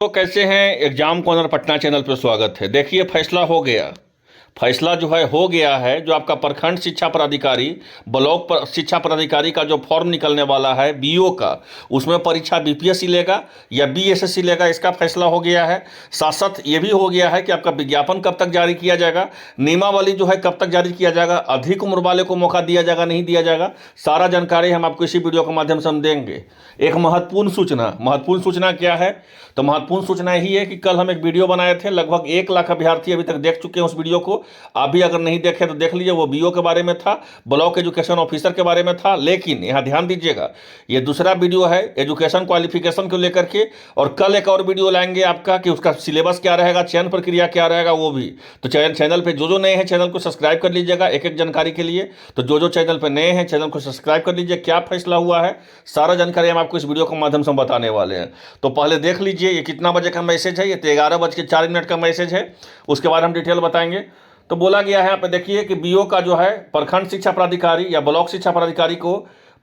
तो कैसे हैं। एग्जाम कॉर्नर पटना चैनल पर स्वागत है। देखिए, फैसला हो गया। फैसला जो है हो गया है। जो आपका प्रखंड शिक्षा पदाधिकारी, ब्लॉक पर शिक्षा पदाधिकारी का जो फॉर्म निकलने वाला है बीओ का, उसमें परीक्षा बीपीएससी लेगा या बीएसएससी लेगा, इसका फैसला हो गया है। साथ साथ ये भी हो गया है कि आपका विज्ञापन कब तक जारी किया जाएगा, नियमावली जो है कब तक जारी किया जाएगा, अधिक उम्र वाले को मौका दिया जाएगा नहीं दिया जाएगा, सारा जानकारी हम आपको इसी वीडियो के माध्यम से हम देंगे। एक महत्वपूर्ण सूचना क्या है? तो महत्वपूर्ण सूचना यही है कि कल हम एक वीडियो बनाए थे, लगभग 1 लाख अभ्यर्थी अभी तक देख चुके हैं उस वीडियो को। आप भी अगर नहीं देखे तो देख लीजिए। वो बीओ के बारे में था, ब्लॉक एजुकेशन ऑफिसर के बारे में था। लेकिन यहां ध्यान दीजिएगा, ये दूसरा वीडियो है एजुकेशन क्वालिफिकेशन को लेकर के, और कल एक और वीडियो लाएंगे आपका कि उसका सिलेबस क्या रहेगा, चयन प्रक्रिया क्या रहेगा वो भी। तो चैनल पे जो नए हैं चैनल को सब्सक्राइब कर लीजिएगा एक एक जानकारी के लिए। तो जो चैनल पे नए हैं चैनल को सब्सक्राइब कर लीजिए। क्या फैसला हुआ है सारा जानकारी हम आपको इस वीडियो के माध्यम से हम बताने वाले हैं। तो पहले देख लीजिए ये कितना बजे का मैसेज है। ये तो 11:04 का मैसेज है। उसके बाद हम डिटेल बताएंगे। तो बोला गया है यहाँ पे देखिए कि बीओ का जो है प्रखंड शिक्षा पदाधिकारी या ब्लॉक शिक्षा पदाधिकारी को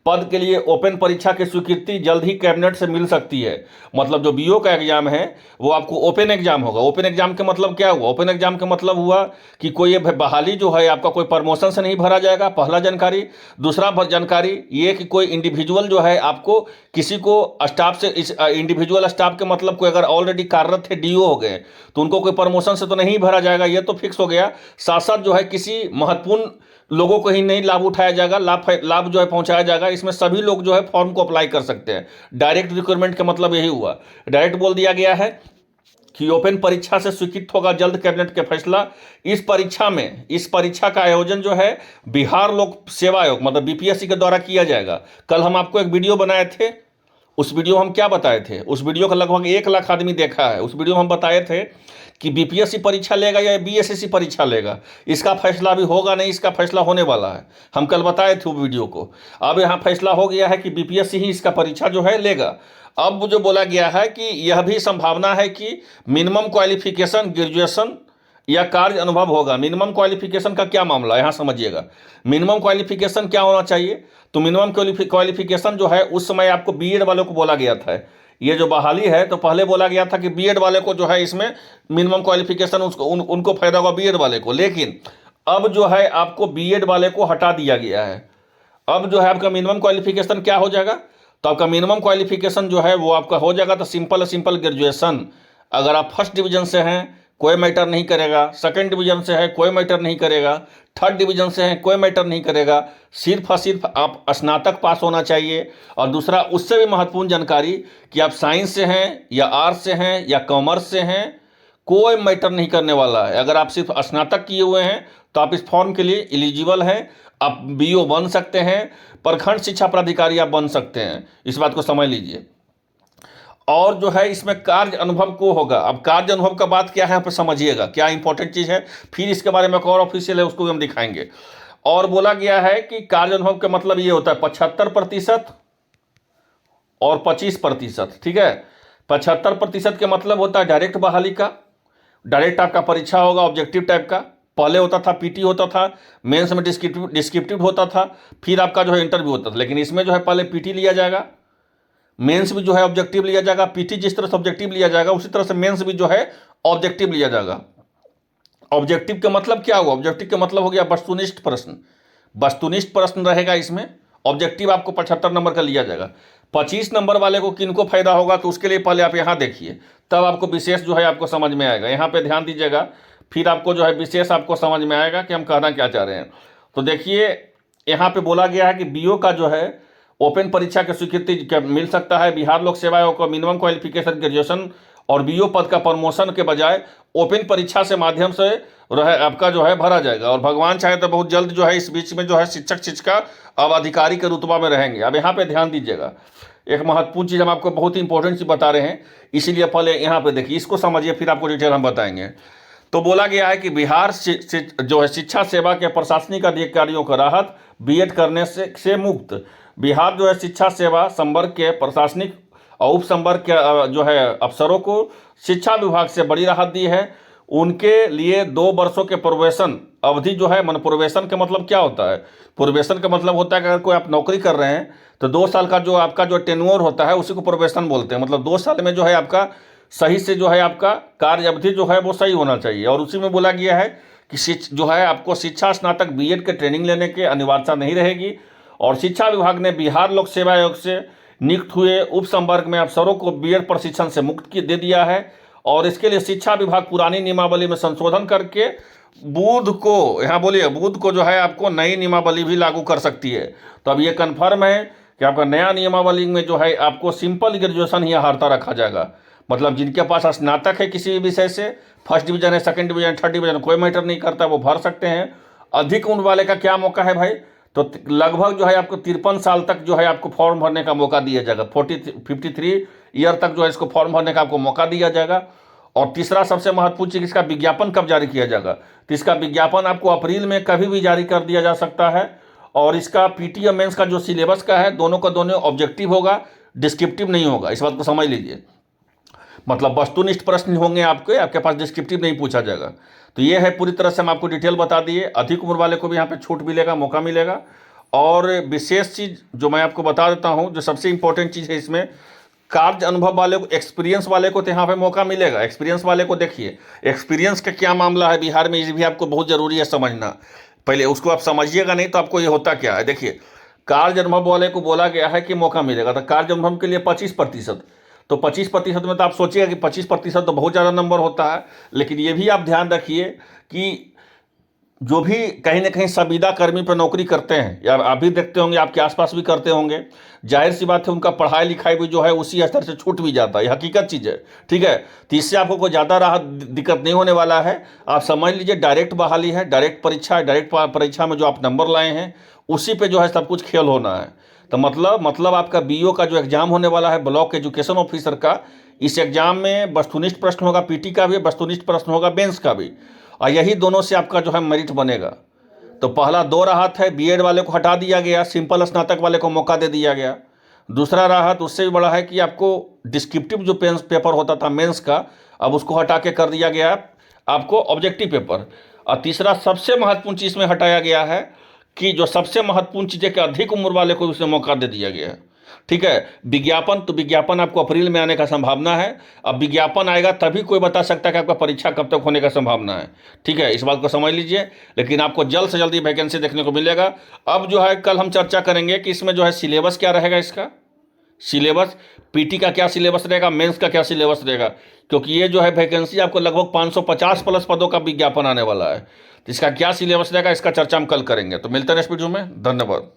पद के लिए ओपन परीक्षा की स्वीकृति जल्द ही कैबिनेट से मिल सकती है। मतलब जो बीओ का एग्जाम है वो आपको ओपन एग्जाम होगा। ओपन एग्जाम का मतलब क्या हुआ? ओपन एग्जाम का मतलब हुआ कि कोई बहाली जो है आपका कोई प्रमोशन से नहीं भरा जाएगा, पहला जानकारी। दूसरा जानकारी ये कि कोई इंडिविजुअल जो है आपको किसी को स्टाफ से, इस इंडिविजुअल स्टाफ के मतलब कोई अगर ऑलरेडी कार्यरत थे डीओ हो गए तो उनको कोई प्रमोशन से तो नहीं भरा जाएगा, ये तो फिक्स हो गया। साथ साथ जो है किसी महत्वपूर्ण लोगों को ही नहीं लाभ उठाया जाएगा, लाभ जो है पहुंचाया जाएगा। इसमें सभी लोग जो है फॉर्म को अप्लाई कर सकते हैं। डायरेक्ट रिक्रूटमेंट का मतलब यही हुआ। डायरेक्ट बोल दिया गया है कि ओपन परीक्षा से स्वीकृत होगा जल्द कैबिनेट का फैसला। इस परीक्षा का आयोजन जो है बिहार लोक सेवा आयोग मतलब बीपीएससी के द्वारा किया जाएगा। कल हम आपको एक वीडियो बनाए थे। उस वीडियो हम क्या बताए थे? उस वीडियो का लगभग 1 लाख आदमी देखा है। उस वीडियो में हम बताए थे कि बीपीएससी परीक्षा लेगा या बीएसएससी परीक्षा लेगा, इसका फैसला अभी होगा नहीं, इसका फैसला होने वाला है। हम कल बताए थे वो वीडियो को। अब यहाँ फैसला हो गया है कि बीपीएससी ही इसका परीक्षा जो है लेगा। अब जो बोला गया है कि यह भी संभावना है कि मिनिमम क्वालिफिकेशन ग्रेजुएशन या कार्य अनुभव होगा। मिनिमम क्वालिफिकेशन का क्या मामला है यहाँ समझिएगा। मिनिमम क्वालिफिकेशन क्या होना चाहिए? तो मिनिमम क्वालिफिकेशन जो है उस समय आपको बीएड वालों को बोला गया था। ये जो बहाली है तो पहले बोला गया था कि बीएड वाले को जो है इसमें मिनिमम क्वालिफिकेशन उनको फायदा होगा बीएड वाले को। लेकिन अब जो है आपको बीएड वाले को हटा दिया गया है। अब जो है आपका मिनिमम क्वालिफिकेशन क्या हो जाएगा? तो आपका मिनिमम क्वालिफिकेशन जो है वो आपका हो जाएगा तो सिंपल ग्रेजुएशन। अगर आप फर्स्ट डिवीजन से हैं कोई मैटर नहीं करेगा, सेकंड डिवीजन से है कोई मैटर नहीं करेगा, थर्ड डिवीजन से है कोई मैटर नहीं करेगा। सिर्फ और सिर्फ आप स्नातक पास होना चाहिए। और दूसरा उससे भी महत्वपूर्ण जानकारी कि आप साइंस से हैं या आर्ट्स से हैं या कॉमर्स से हैं, कोई मैटर नहीं करने वाला है। अगर आप सिर्फ स्नातक किए हुए हैं तो आप इस फॉर्म के लिए एलिजिबल हैं। आप बीओ बन सकते हैं, प्रखंड शिक्षा पदाधिकारी आप बन सकते हैं। इस बात को समझ लीजिए। और जो है इसमें कार्य अनुभव को होगा। अब कार्य अनुभव का बात क्या है यहाँ पर समझिएगा, क्या इंपॉर्टेंट चीज़ है। फिर इसके बारे में एक और ऑफिशियल है उसको भी हम दिखाएंगे। और बोला गया है कि कार्य अनुभव का मतलब ये होता है 75% और 25%। ठीक है, 75% का मतलब होता है डायरेक्ट बहाली का। डायरेक्ट आपका परीक्षा होगा ऑब्जेक्टिव टाइप का। पहले होता था पीटी होता था, मेंस में डिस्क्रिप्टिव होता था, फिर आपका जो है इंटरव्यू होता था। लेकिन इसमें जो है पहले पीटी लिया जाएगा, मेंस भी जो है ऑब्जेक्टिव लिया जाएगा। पीटी जिस तरह से ऑब्जेक्टिव लिया जाएगा उसी तरह से मेंस भी जो है ऑब्जेक्टिव लिया जाएगा। ऑब्जेक्टिव का मतलब क्या हुआ? ऑब्जेक्टिव का मतलब हो गया वस्तुनिष्ठ प्रश्न। वस्तुनिष्ठ प्रश्न रहेगा इसमें। ऑब्जेक्टिव आपको 75 नंबर का लिया जाएगा। 25 नंबर वाले को किनको फायदा होगा तो उसके लिए पहले आप यहाँ देखिए, तब आपको विशेष जो है आपको समझ में आएगा। यहाँ पे ध्यान दीजिएगा, फिर आपको जो है विशेष आपको समझ में आएगा कि हम कहना क्या चाह रहे हैं। तो देखिए यहाँ पे बोला गया है कि बीओ का जो है ओपन परीक्षा की स्वीकृति मिल सकता है। बिहार लोक सेवा आयोग को मिनिमम क्वालिफिकेशन ग्रेजुएशन और बीओ पद का प्रमोशन के बजाय ओपन परीक्षा से माध्यम से रहे आपका जो है भरा जाएगा। और भगवान चाहे तो बहुत जल्द जो है इस बीच में जो है शिक्षिका अब अधिकारी के रुतबा में रहेंगे। अब यहाँ पे ध्यान दीजिएगा, एक महत्वपूर्ण चीज़ हम आपको बहुत ही इंपॉर्टेंट चीज़ बता रहे हैं, इसीलिए पहले यहाँ पे देखिए, इसको समझिए फिर आपको डिटेल हम बताएंगे। तो बोला गया है कि बिहार जो है शिक्षा सेवा के प्रशासनिक अधिकारियों को राहत, बीएड करने से मुक्त। बिहार जो है शिक्षा सेवा संवर्ग के प्रशासनिक और उप संवर्ग के जो है अफसरों को शिक्षा विभाग से बड़ी राहत दी है। उनके लिए 2 वर्षों के प्रोबेशन अवधि जो है, मन प्रोबेशन का मतलब क्या होता है? प्रोबेशन का मतलब होता है कि अगर कोई आप नौकरी कर रहे हैं तो 2 साल का जो आपका जो टेन्योर होता है उसी को प्रोबेशन बोलते हैं। मतलब 2 साल में जो है आपका सही से जो है आपका कार्य अवधि जो है वो सही होना चाहिए। और उसी में बोला गया है कि जो है आपको शिक्षा स्नातक बीएड के ट्रेनिंग लेने की अनिवार्यता नहीं रहेगी। और शिक्षा विभाग ने बिहार लोक सेवा आयोग से नियुक्त हुए उप संवर्ग में अफसरों को बीएड प्रशिक्षण से मुक्त दे दिया है। और इसके लिए शिक्षा विभाग पुरानी नियमावली में संशोधन करके बुध को, यहाँ बोलिए, बुध को जो है आपको नई नियमावली भी लागू कर सकती है। तो अब ये कन्फर्म है कि आपका नया नियमावली में जो है आपको सिंपल ग्रेजुएशन ही अर्हता रखा जाएगा। मतलब जिनके पास स्नातक है किसी भी विषय से, फर्स्ट डिवीजन है, सेकंड डिवीजन, थर्ड डिवीजन, कोई मैटर नहीं करता, वो भर सकते हैं। अधिक उम्र वाले का क्या मौका है भाई, तो लगभग जो है आपको 53 साल तक जो है आपको फॉर्म भरने का मौका दिया जाएगा। 53 ईयर तक जो है इसको फॉर्म भरने का आपको मौका दिया जाएगा। और तीसरा सबसे महत्वपूर्ण चीज़, इसका विज्ञापन कब जारी किया जाएगा, तो इसका विज्ञापन आपको अप्रैल में कभी भी जारी कर दिया जा सकता है। और इसका पीटी और मेंस का जो सिलेबस का है, दोनों का दोनों ऑब्जेक्टिव होगा, डिस्क्रिप्टिव नहीं होगा, इस बात को समझ लीजिए। मतलब वस्तुनिष्ठ प्रश्न होंगे आपके पास, डिस्क्रिप्टिव नहीं पूछा जाएगा। तो ये है पूरी तरह से हम आपको डिटेल बता दिए। अधिक उम्र वाले को भी यहाँ पे छूट मिलेगा, मौका मिलेगा। और विशेष चीज़ जो मैं आपको बता देता हूँ, जो सबसे इंपॉर्टेंट चीज़ है इसमें, कार्य अनुभव वाले को, एक्सपीरियंस वाले को तो यहाँ पे मौका मिलेगा। एक्सपीरियंस वाले को देखिए, एक्सपीरियंस का क्या मामला है बिहार में, ये भी आपको बहुत ज़रूरी है समझना। पहले उसको आप समझिएगा, नहीं तो आपको ये होता क्या है। देखिए, कार्य अनुभव वाले को बोला गया है कि मौका मिलेगा, तो कार्य अनुभव के लिए 25%। तो 25% में तो आप सोचिएगा कि 25% तो बहुत ज़्यादा नंबर होता है। लेकिन ये भी आप ध्यान रखिए कि जो भी कहीं ना कहीं संविदा कर्मी पर नौकरी करते हैं, या आप भी देखते होंगे, आपके आसपास भी करते होंगे, जाहिर सी बात है उनका पढ़ाई लिखाई भी जो है उसी स्तर से छूट भी जाता है, ये हकीकत चीज़ है। ठीक है, तो इससे आपको कोई ज़्यादा राहत दिक्कत नहीं होने वाला है। आप समझ लीजिए, डायरेक्ट बहाली है, डायरेक्ट परीक्षा है, डायरेक्ट परीक्षा में जो आप नंबर लाए हैं उसी पे जो है सब कुछ खेल होना है। तो मतलब आपका बीओ का जो एग्ज़ाम होने वाला है, ब्लॉक एजुकेशन ऑफिसर का, इस एग्ज़ाम में वस्तुनिष्ठ प्रश्न होगा, पीटी का भी वस्तुनिष्ठ प्रश्न होगा, बेंस का भी। और यही दोनों से आपका जो है मेरिट बनेगा। तो पहला 2 राहत है, बीएड वाले को हटा दिया गया, सिंपल स्नातक वाले को मौका दे दिया गया। दूसरा राहत उससे भी बड़ा है कि आपको डिस्क्रिप्टिव जो पेपर होता था मेंस का, अब उसको हटा के कर दिया गया आपको ऑब्जेक्टिव पेपर। और तीसरा सबसे महत्वपूर्ण चीज़ में हटाया गया है कि जो सबसे महत्वपूर्ण चीज़ है कि अधिक उम्र वाले को उसमें मौका दे दिया गया है। ठीक है, विज्ञापन, तो विज्ञापन आपको अप्रैल में आने का संभावना है। अब विज्ञापन आएगा तभी कोई बता सकता है कि आपका परीक्षा कब तक होने का संभावना है। ठीक है, इस बात को समझ लीजिए। लेकिन आपको जल्द से जल्दी वैकेंसी देखने को मिलेगा। अब जो है कल हम चर्चा करेंगे कि इसमें जो है सिलेबस क्या रहेगा, इसका सिलेबस, पीटी का क्या सिलेबस रहेगा, मेंस का क्या सिलेबस रहेगा, क्योंकि ये जो है वैकेंसी आपको लगभग 550 प्लस पदों का विज्ञापन आने वाला है। तो इसका क्या सिलेबस रहेगा, इसका चर्चा हम कल करेंगे। तो मिलते हैं नेक्स्ट वीडियो में, धन्यवाद।